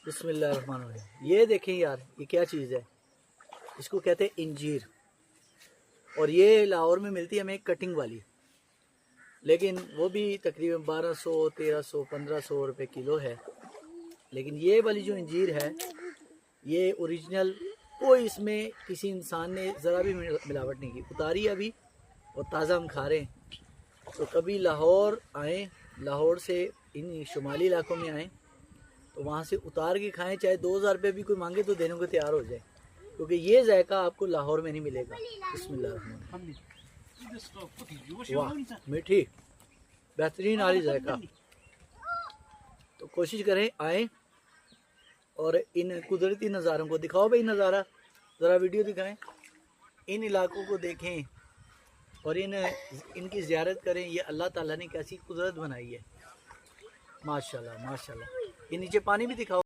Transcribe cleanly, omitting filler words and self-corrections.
बिस्मिल्लाहिर्रहमानिर्रहीम। ये देखें यार, ये क्या चीज़ है, इसको कहते हैं इंजीर। और ये लाहौर में मिलती है हमें कटिंग वाली, लेकिन वो भी तकरीबन 1200, 1300, 1500 रुपये किलो है। लेकिन ये वाली जो इंजीर है ये ओरिजिनल, कोई इसमें किसी इंसान ने ज़रा भी मिलावट नहीं की, उतारी अभी और ताज़ा हम खा रहे हैं। तो कभी लाहौर आएँ, लाहौर से इन शुमाली इलाकों में आएँ तो वहाँ से उतार के खाएं, चाहे 2000 रुपये भी कोई मांगे तो देने को तैयार हो जाए, क्योंकि ये जायका आपको लाहौर में नहीं मिलेगा। बिस्मिल्लाह, वाह मीठी बेहतरीन वाली जायका। तो कोशिश करें आएँ और इन कुदरती नज़ारों को दिखाओ भाई, नज़ारा ज़रा वीडियो दिखाएं, इन इलाकों को देखें और इनकी ज़ियारत करें। ये अल्लाह ताला ने कैसी कुदरत बनाई है, माशाल्लाह माशाल्लाह। ये नीचे पानी भी दिखाओ।